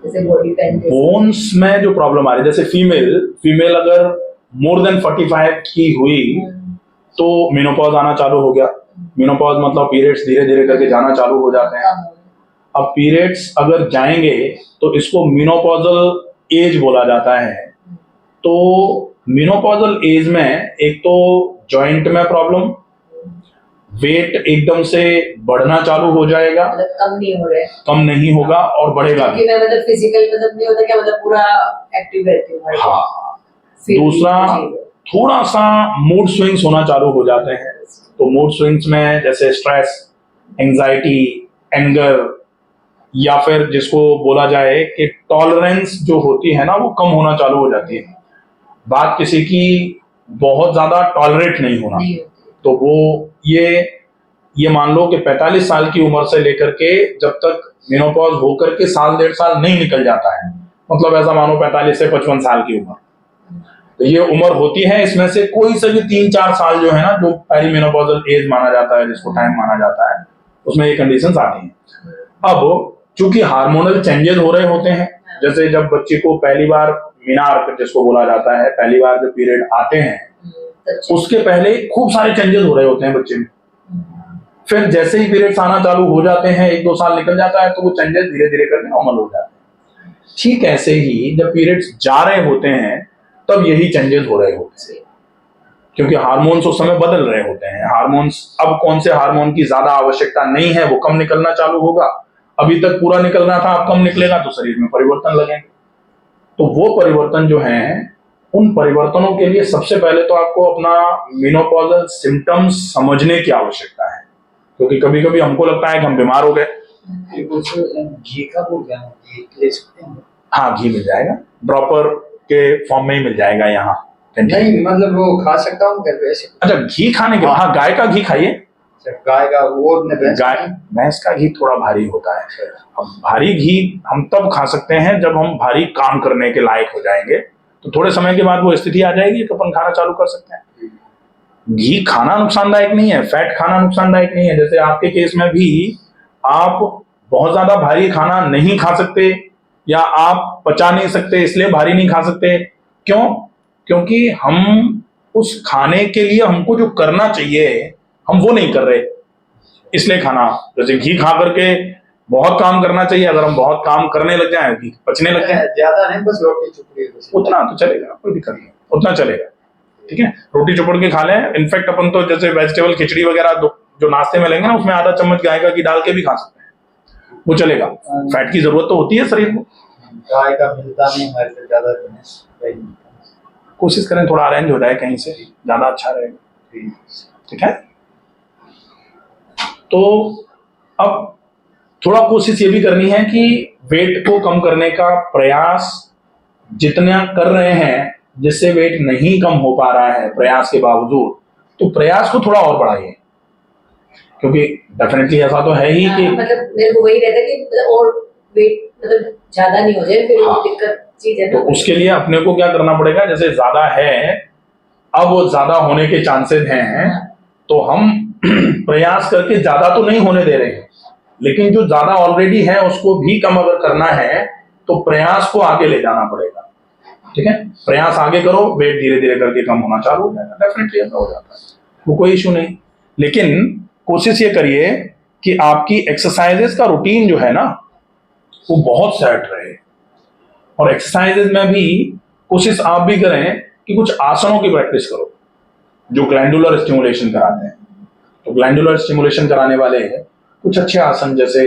जैसे body pain, bones में जो प्रॉब्लम आ रही है, जैसे फीमेल अगर मोर देन 45 की हुई तो मेनोपॉज आना चालू हो गया। मेनोपॉज मतलब पीरियड्स धीरे धीरे करके जाना चालू हो जाते हैं। अब पीरियड्स अगर जाएंगे तो इसको मेनोपॉजल एज बोला जाता है। तो मेनोपॉजल एज में एक तो जॉइंट में प्रॉब्लम, वेट एकदम से बढ़ना चालू हो जाएगा, मतलब कम नहीं हो रहा है, कम नहीं होगा और बढ़ेगा भी। मतलब फिजिकल मतलब नहीं होता क्या, मतलब पूरा एक्टिव रहती हूँ। हाँ, दूसरा थोड़ा सा मूड स्विंग्स होना चालू हो जाते हैं। तो मूड स्विंग्स में जैसे स्ट्रेस, एंजाइटी, एंगर, या फिर जिसको बोला जाए कि टॉलरेंस जो होती है ना वो कम होना चालू हो जाती है। बात किसी की बहुत ज्यादा टॉलरेट नहीं होना, तो वो ये मान लो कि 45 साल की उम्र से लेकर के जब तक मेनोपॉज होकर के साल 1.5 साल नहीं निकल जाता है, मतलब ऐसा मानो 45 से 55 साल की उम्र, तो ये उम्र होती है। इसमें से कोई से भी 3-4 साल जो है ना, जो पेरीमेनोपॉजल एज माना जाता है, जिसको टाइम माना जाता है, उसमें ये कंडीशंस आती हैं। अब चूंकि हार्मोनल चेंजेस हो रहे होते हैं, जैसे जब बच्चे को पहली बार मीनार जिसको बोला जाता है, पहली बार जो पीरियड आते हैं उसके पहले खूब सारे चेंजेस हो रहे होते हैं बच्चे में। फिर जैसे ही पीरियड्स आना चालू हो जाते हैं, 1-2 साल निकल जाता है, तो वो चेंजेस धीरे धीरे करके नॉर्मल हो जाते हैं। ठीक ऐसे ही जब पीरियड्स जा रहे होते हैं तब यही चेंजेस हो रहे होते हैं, क्योंकि हार्मोन्स उस समय बदल रहे होते हैं। हार्मोन्स, अब कौन से हार्मोन की ज्यादा आवश्यकता नहीं है, वो कम निकलना चालू होगा। अभी तक पूरा निकल रहा था, अब कम निकलेगा तो शरीर में परिवर्तन लगेंगे। तो वो परिवर्तन जो हैं, उन परिवर्तनों के लिए सबसे पहले तो आपको अपना मेनोपॉजल सिम्टम्स समझने की आवश्यकता है, क्योंकि कभी कभी हमको लगता है कि हम बीमार हो गए। घी का बोल गया, घी ले सकते हैं? हाँ, घी मिल जाएगा, ड्रॉपर के फॉर्म में ही मिल जाएगा यहाँ। नहीं मतलब वो खा सकता हूँ घर पे ऐसे? अच्छा, घी खाने के, हाँ गाय का घी खाइए। गाय का वो, भैंस का घी थोड़ा भारी होता है। अब भारी घी हम तब खा सकते हैं जब हम भारी काम करने के लायक हो जाएंगे, तो थोड़े समय के बाद वो स्थिति आ जाएगी तो अपन खाना चालू कर सकते हैं। घी खाना नुकसानदायक नहीं है, फैट खाना नुकसानदायक नहीं है। जैसे आपके केस में भी आप बहुत ज्यादा भारी खाना नहीं खा सकते, या आप पचा नहीं सकते इसलिए भारी नहीं खा सकते। क्यों? क्योंकि हम उस खाने के लिए हमको जो करना चाहिए हम वो नहीं कर रहे, इसलिए खाना। जैसे घी खा करके बहुत काम करना चाहिए, अगर हम बहुत काम करने लग जाए, घी पचने लग जाए, ज्यादा नहीं, बस रोटी चुपड़ी उतना तो चलेगा, कोई दिक्कत नहीं, उतना चलेगा। ठीक है, रोटी चुपड़ के खा लें। इनफैक्ट अपन तो जैसे वेजिटेबल खिचड़ी वगैरह जो नाश्ते में लेंगे ना, उसमें आधा चम्मच गाय का घी डाल के भी खा सकते हैं, वो चलेगा। फैट की जरूरत तो होती है शरीर को। गाय का मिलता नहीं हमारे से ज्यादा, कोशिश करें थोड़ा अरेंज हो जाए कहीं से, ज्यादा अच्छा रहेगा। ठीक है, तो अब थोड़ा कोशिश ये भी करनी है कि वेट को कम करने का प्रयास जितना कर रहे हैं, जिससे वेट नहीं कम हो पा रहा है प्रयास के बावजूद, तो प्रयास को थोड़ा और बढ़ाइए, क्योंकि डेफिनेटली ऐसा तो है ही कि मतलब मेरे को वही रहता है कि मतलब और वेट मतलब ज्यादा नहीं हो जाए, फिर वो दिक्कत चीज है। तो उसके लिए अपने को क्या करना पड़ेगा, जैसे ज्यादा है, अब वो ज्यादा होने के चांसेस हैं, तो हम प्रयास करके ज्यादा तो नहीं होने दे रहे हैं, लेकिन जो ज्यादा ऑलरेडी है उसको भी कम अगर करना है तो प्रयास को आगे ले जाना पड़ेगा। ठीक है, प्रयास आगे करो, वेट धीरे धीरे करके कम होना चालू हो जाएगा। डेफिनेटली ऐसा हो जाता है, वो कोई इशू नहीं। लेकिन कोशिश ये करिए कि आपकी एक्सरसाइजेस का रूटीन जो है ना वो बहुत सेट रहे, और एक्सरसाइजेस में भी कोशिश आप भी करें कि कुछ आसनों की प्रैक्टिस करो जो ग्लैंडुलर स्टिमुलेशन कराते हैं। तो ग्लैंडुलर स्टिमुलेशन कराने वाले कुछ अच्छे आसन, जैसे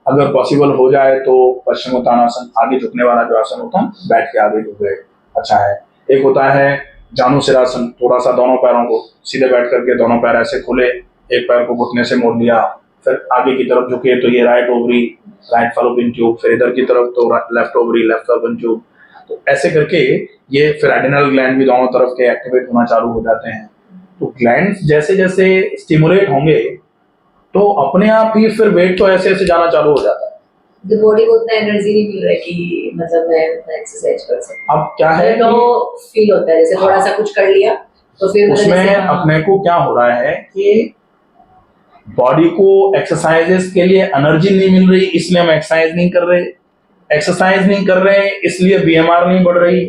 अगर पॉसिबल हो जाए तो पश्चिमोत्तानासन, आगे झुकने वाला जो आसन होता है, बैठ के आगे झुके, अच्छा है। एक होता है जानुसिरासन, थोड़ा सा दोनों पैरों को सीधे बैठ करके दोनों पैर ऐसे खुले, एक पैर को घुटने से मोड़ लिया, फिर आगे की तरफ झुके तो ये right ovary, right fallopian tube, फिर इधर की तरफ तो left ovary, left fallopian tube. तो ऐसे करके ये फिर एड्रिनल ग्लैंड भी दोनों तरफ के एक्टिवेट होना चालू हो जाते हैं। तो ग्लैंड जैसे जैसे स्टिमुलेट होंगे तो अपने आप ही फिर वेट तो ऐसे ऐसे जाना चालू हो जाता है। बॉडी को उतना एनर्जी नहीं मिल रहा है कि मतलब मैं उतना एक्सरसाइज कर सकूं। अब क्या है तो फील होता है जैसे थोड़ा सा कुछ कर लिया तो फिर उसमें अपने को क्या हो रहा है कि बॉडी को एक्सरसाइजेस के लिए एनर्जी नहीं मिल रही, इसलिए हम एक्सरसाइज नहीं कर रहे। एक्सरसाइज नहीं कर रहे हैं इसलिए बीएमआर नहीं बढ़ रही,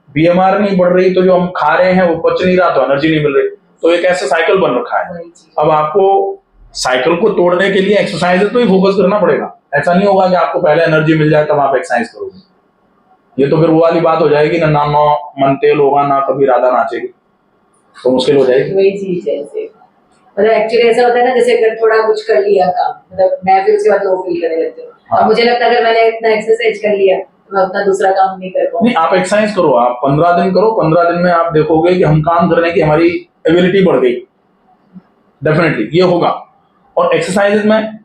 बीएमआर नहीं बढ़ रही तो जो हम खा रहे हैं वो पच नहीं रहा तो एनर्जी नहीं मिल रही, तो एक ऐसा साइकिल बन रखा है। वही चीज। अब आपको साइकिल को तोड़ने के लिए एक्सरसाइज तो ही फोकस करना पड़ेगा। ऐसा नहीं होगा कि आपको पहले एनर्जी मिल जाए तब आप एक्सरसाइज करोगे, ये तो फिर वो वाली बात हो जाएगी ना, ना नो मन तेल होगा ना कभी राधा नाचेगी, तो मुश्किल हो जाएगी। वही चीज है ऐसे। मतलब एक्चुअली ऐसा होता है ना, जैसे अगर थोड़ा कुछ कर लिया काम, मतलब मैं फिर उसके बाद लो फील करने लगती हूँ। हाँ। अब मुझे लगता है अगर मैंने इतना एक्सरसाइज कर लिया तो मैं अपना दूसरा काम नहीं कर पाऊंगी। नहीं, आप एक्सरसाइज करो, आप 15 दिन करो, 15 दिन में आप देखोगे कि हम काम करने की हमारी एबिलिटी बढ़ गई, डेफिनेटली ये होगा। और एक्सरसाइज में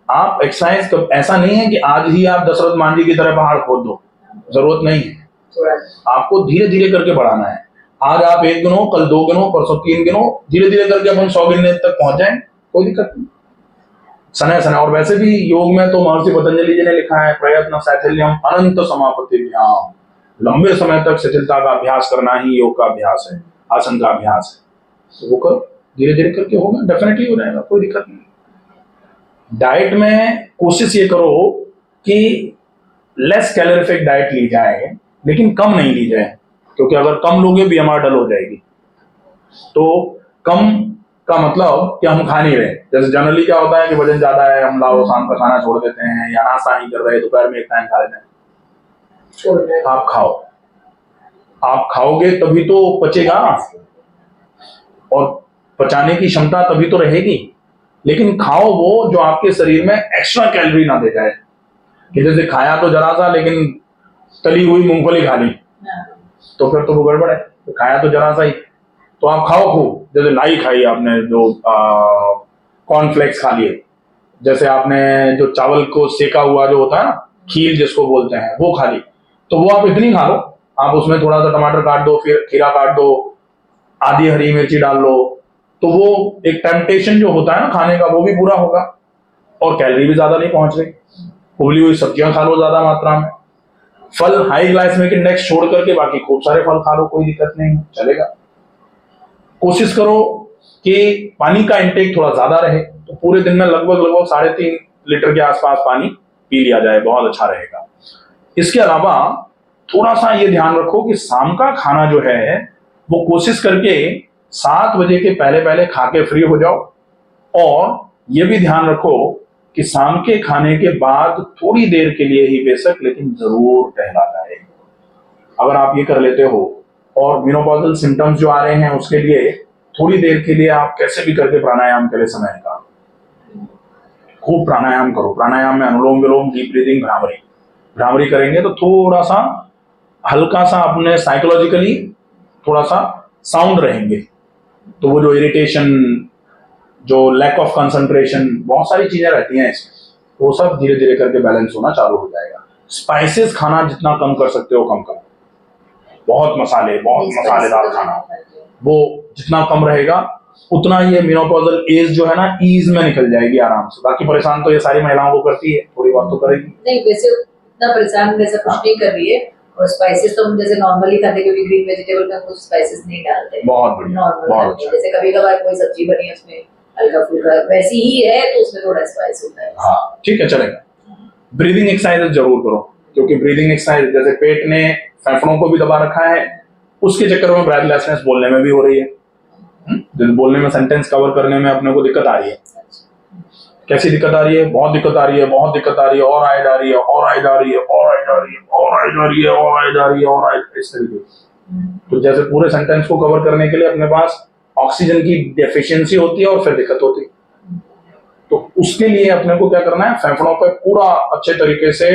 आप एक्सरसाइज ऐसा नहीं है कि आज ही आप दशरथ मांझी की तरह पहाड़ खोद दो, जरूरत नहीं है, थोड़ा आपको धीरे धीरे करके बढ़ाना है। आज आप 1 गिनो, कल 2 गिनो, परसों 3 गिनो, धीरे धीरे करके अपन 100 गिनने तक पहुंच जाए, कोई दिक्कत नहीं। सनय सनय। और वैसे भी योग में तो महर्षि पतंजलि जी ने लिखा है, प्रयत्न शैथिल्यम अनंत समापत्तिभ्याम, लंबे समय तक शिथिलता का अभ्यास करना ही योग का अभ्यास है, आसन का अभ्यास है। तो वो करो, धीरे धीरे करके होगा, डेफिनेटली हो जाएगा, कोई दिक्कत नहीं। डाइट में कोशिश ये करो कि लेस कैलोरीफिक डाइट ली जाए, लेकिन कम नहीं ली जाए, क्योंकि अगर कम लोगे बीएमआर डल हो जाएगी। तो कम का मतलब कि हम खा नहीं रहे, जैसे जनरली क्या होता है कि वजन ज्यादा है, हम लाओ शाम का खाना छोड़ देते हैं या नाश्ता नहीं कर रहे, दोपहर में एक टाइम खा लेते हैं। छोड़ रहे हैं। आप खाओ, आप खाओगे तभी तो पचेगा और पचाने की क्षमता तभी तो रहेगी, लेकिन खाओ वो जो आपके शरीर में एक्स्ट्रा कैलोरी ना दे जाए, कि जैसे खाया तो जरा सा लेकिन तली हुई मूंगफली खा ली हाँ। तो फिर तो वो गड़बड़ है। तो खाया तो जरा सा ही, तो आप खाओ खूब, जैसे लाई खाई आपने, जो कॉर्नफ्लेक्स खा लिए, जैसे आपने जो चावल को सेका हुआ जो होता है ना, खीर जिसको बोलते हैं, वो खा ली, तो वो आप इतनी खा लो, आप उसमें थोड़ा सा टमाटर काट दो, फिर खीरा काट दो, आधी हरी मिर्ची डाल लो, तो वो एक टेम्पटेशन जो होता है ना खाने का वो भी पूरा होगा और कैलोरी भी ज्यादा नहीं पहुंच रही। उबली हुई सब्जियां खा लो ज्यादा मात्रा में, फल हाई ग्लाइसेमिक इंडेक्स छोड़ करके बाकी खूब सारे फल खा लो, कोई दिक्कत नहीं, चलेगा। कोशिश करो कि पानी का इंटेक थोड़ा ज्यादा रहे, तो पूरे दिन में लगभग 3.5 लीटर के आसपास पानी पी लिया जाए, बहुत अच्छा रहेगा। इसके अलावा थोड़ा सा ये ध्यान रखो कि शाम का खाना जो है वो कोशिश करके 7 बजे के पहले पहले खा के फ्री हो जाओ, और ये भी ध्यान रखो कि शाम के खाने के बाद थोड़ी देर के लिए ही बेशक लेकिन जरूर टहला जाए। अगर आप ये कर लेते हो, और मेनोपॉजल सिम्टम्स जो आ रहे हैं उसके लिए थोड़ी देर के लिए आप कैसे भी करके प्राणायाम के लिए समय निकालो, खूब प्राणायाम करो। प्राणायाम में अनुलोम विलोम, डीप ब्रीदिंग, भ्रामरी, भ्रामरी करेंगे तो थोड़ा सा हल्का सा अपने साइकोलॉजिकली थोड़ा सा साउंड रहेंगे, तो वो जो इरिटेशन, जो लैक ऑफ कंसंट्रेशन, बहुत सारी चीजें रहती हैं इसमें, वो सब धीरे धीरे करके बैलेंस होना चालू हो जाएगा। स्पाइसेस खाना जितना कम कर सकते हो कम करो, बहुत मसालेदार खाना, वो जितना कम रहेगा उतना ये मेनोपॉजल एज जो है ना ईज में निकल जाएगी आराम से। बाकी परेशान तो ये सारी महिलाओं को करती है, थोड़ी बहुत तो करेगी नहीं, वैसे उतना परेशान वैसा कुछ नहीं कर रही है। और स्पाइसेस तो हम जैसे नॉर्मली खाते, क्योंकि ग्रीन वेजिटेबल में कुछ स्पाइसेस नहीं डालते, बहुत बढ़िया, नॉर्मल बहुत खाते हैं। अच्छा। जैसे कभी कभार कोई सब्जी बनी उसमें हल्का फुल्का वैसी ही है तो उसमें थोड़ा स्पाइस होता है। हाँ ठीक है, चलेगा। ब्रीदिंग एक्सरसाइज जरूर करो, क्योंकि ब्रीदिंग एक्सरसाइज जैसे पेट ने फेफड़ों को भी दबा रखा है, उसके चक्कर में ब्रेथलेसनेस बोलने में भी हो रही है। जैसे बोलने में, सेंटेंस कवर करने में अपने को दिक्कत आ रही है। कैसी दिक्कत आ रही है? बहुत दिक्कत आ रही है, बहुत दिक्कत आ रही है, और आए जा रही है, और आए जा रही है, और आए जा रही है, और आए जा रही है, और आए जा रही है, और आए, इस तरीके से। तो जैसे पूरे सेंटेंस को कवर करने के लिए अपने पास ऑक्सीजन की डेफिशिएंसी होती है और फिर दिक्कत होती है। तो उसके लिए अपने को क्या करना है, फेफड़ों पे पूरा अच्छे तरीके से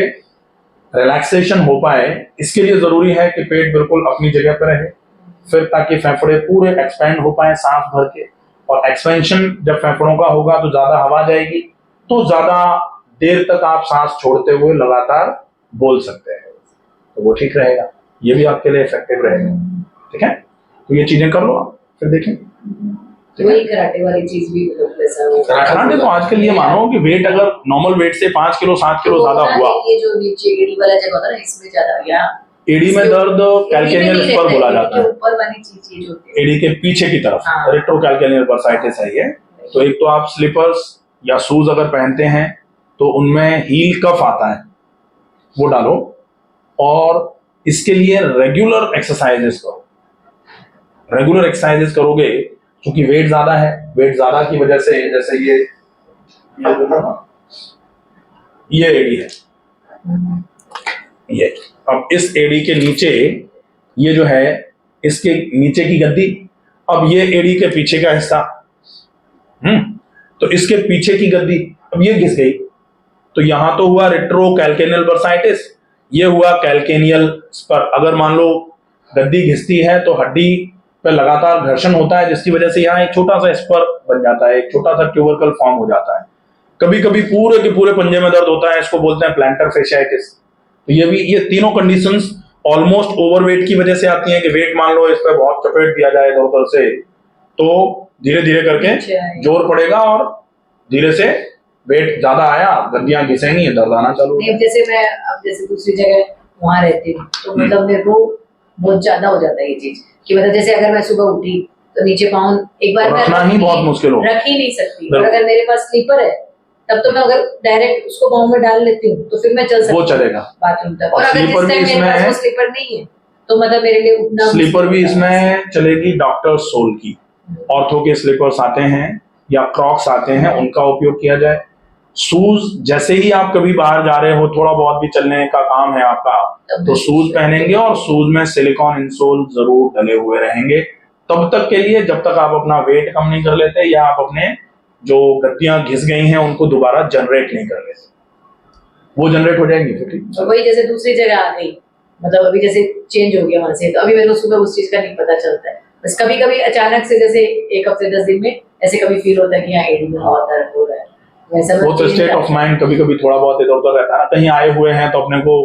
रिलैक्सेशन हो पाए, इसके लिए जरूरी है कि पेट बिल्कुल अपनी जगह पर रहे, फिर ताकि फेफड़े पूरे एक्सपेंड हो पाए सांस भर के। और एक्सपेंशन जब फेफड़ों का होगा तो ज्यादा हवा जाएगी, तो ज्यादा देर तक आप सांस छोड़ते हुए लगातार बोल सकते हैं, तो वो ठीक रहेगा, ये भी आपके लिए इफेक्टिव रहेगा। ठीक है, तो ये चीजें कर लो आप, फिर देखें। वही कराटे वाली चीज भी वैसा हो। कराटे तो आज के लिए मानो कि वेट अगर नॉर्मल वेट से 5 किलो 7 किलो ज्यादा हुआ, ये जो नीचे एड़ी वाला जगह होता है ना, इसमें ज्यादा या एड़ी में दर्द कैल्केनियल स्पर बोला जाता है, ऊपर वाली चीज ये जो होती है एड़ी के पीछे की तरफ हाँ। रेट्रोकैल्केनियल बर्साइटिस है ये। तो एक तो आप स्लीपर्स या शूज अगर पहनते हैं तो उनमें हील कफ आता है, वो डालो और इसके लिए रेगुलर एक्सरसाइजेस करो। रेगुलर एक्सरसाइजेस करोगे, क्योंकि वेट ज्यादा है, वेट ज्यादा की वजह से जैसे ये एडी है, ये अब इस एडी के नीचे ये जो है इसके नीचे की गद्दी, अब ये एडी के पीछे का हिस्सा, तो इसके पीछे की गद्दी अब ये घिस गई, तो यहां तो हुआ रेट्रोकैल्केनियल बर्साइटिस, ये हुआ कैल्केनियल स्पर। अगर मान लो गद्दी घिसती है तो हड्डी पे लगातार घर्षण होता है, जिसकी वजह से यहाँ एक छोटा सा स्पर बन जाता है, एक छोटा सा ट्यूबरकल फॉर्म हो जाता है। कभी कभी पूरे के पूरे पंजे में दर्द होता है, इसको बोलते हैं प्लांटर फेशियाइटिस। तो ये तीनों कंडीशंस ऑलमोस्ट ओवरवेट की वजह से आती हैं कि वेट मान लो इस पर बहुत चपेट दिया जाए इधर उधर से, तो धीरे धीरे करके जोर पड़ेगा और धीरे से वेट ज्यादा आया, गद्दियां घिसेंगी, दर्द आना चालू। जैसे मैं अब जैसे दूसरी जगह वहां रहती हूँ तो मतलब मेरे को बहुत ज्यादा हो जाता है ये चीज कि मतलब जैसे अगर मैं सुबह उठी तो नीचे पाँव एक बार रखना ही बहुत मुश्किल हो, रख ही नहीं सकती। और अगर मेरे पास स्लीपर है तब तो मैं अगर डायरेक्ट उसको पाँव में डाल लेती हूँ तो फिर मैं चल सकती हूँ, वो चलेगा बाथरूम तक। और अगर जिस टाइम मेरे पास वो स्लीपर नहीं है तो मतलब मेरे लिए उठना, स्लीपर भी इसमें चलेगी डॉक्टर सोल की, ऑर्थो के स्लीपर्स आते हैं या क्रॉक्स आते हैं, उनका उपयोग किया जाए। शूज जैसे ही आप कभी बाहर जा रहे हो, थोड़ा बहुत भी चलने का काम है आपका, तो शूज पहनेंगे और शूज में सिलिकॉन इंसोल जरूर डले हुए रहेंगे तब तक के लिए जब तक आप अपना वेट कम नहीं कर लेते या आप अपने जो गद्दियां घिस गई हैं उनको दोबारा जनरेट नहीं कर लेते, वो जनरेट हो जाएंगी फिर ठीक। और वही जैसे दूसरी जगह आ गई, मतलब अभी जैसे चेंज हो गया वहां से, तो अभी मेरे को सुबह उस चीज का नहीं पता चलता है। बस कभी कभी अचानक से जैसे एक हफ्ते 10 दिन में ऐसे कभी फील होता है कि यहाँ एडी में बहुत दर्द हो रहा है, वैसा वो तो स्टेट ऑफ माइंड कभी कभी थोड़ा बहुत इधर उधर रहता है, कहीं आए हुए हैं तो अपने को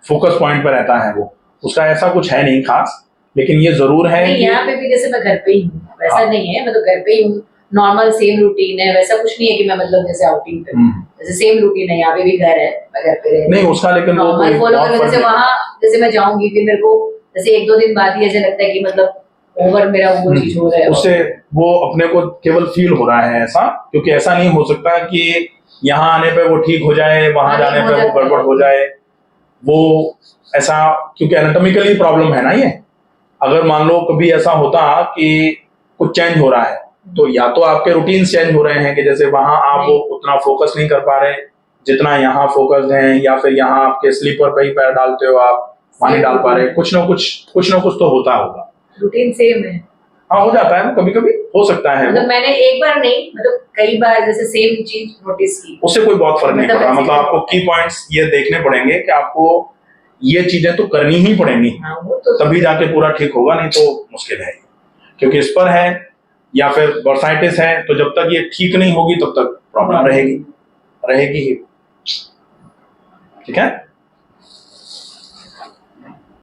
फोकस पॉइंट पर रहता है, वो उसका ऐसा कुछ है नहीं खास, लेकिन ये जरूर है कि यहाँ पे भी जैसे मैं घर पे ही हूँ वैसा नहीं है, मैं तो घर पे ही हूँ, नॉर्मल सेम रूटीन है, वैसा कुछ नहीं है कि मैं मतलब जैसे आउटिंग पे जैसे सेम रूटीन है, यहाँ पे भी घर है, मैं घर पे नहीं उसका, लेकिन वो नॉर्मल फॉलो कर, जैसे वहाँ जैसे मैं जाऊंगी फिर मेरे को जैसे 1-2 दिन बाद ही ऐसे लगता है कि मतलब ओवर मेरा वो चीज हो रहा है, उससे वो अपने को केवल फील हो रहा है ऐसा, क्योंकि ऐसा नहीं हो सकता कि यहाँ आने पे वो ठीक हो जाए, वहां जाने पे वो गड़बड़ हो जाए, वो ऐसा, क्योंकि एनाटॉमिकली प्रॉब्लम है ना ये। अगर मान लो कभी ऐसा होता कि कुछ चेंज हो रहा है तो या तो आपके रूटीन चेंज हो रहे हैं कि जैसे वहां आप वो उतना फोकस नहीं कर पा रहे जितना यहाँ फोकस्ड हैं, या फिर यहाँ आपके स्लीपर पे ही पैर डालते हो आप, वहां नहीं डाल पा रहे, कुछ ना कुछ तो होता होगा। रूटीन सेम है, हाँ हो जाता है, कभी कभी हो सकता है, मतलब मैंने एक बार नहीं मतलब कई बार जैसे सेम चीज नोटिस की, उससे कोई बहुत फर्क नहीं मतलब पड़ा। मतलब आपको की पॉइंट्स ये देखने पड़ेंगे कि आपको ये चीजें तो करनी ही पड़ेंगी, तो तभी जाके पूरा ठीक होगा, नहीं तो मुश्किल है, क्योंकि इस पर है या फिर बर्साइटिस है, तो जब तक ये ठीक नहीं होगी तब तक प्रॉब्लम रहेगी ही। ठीक है।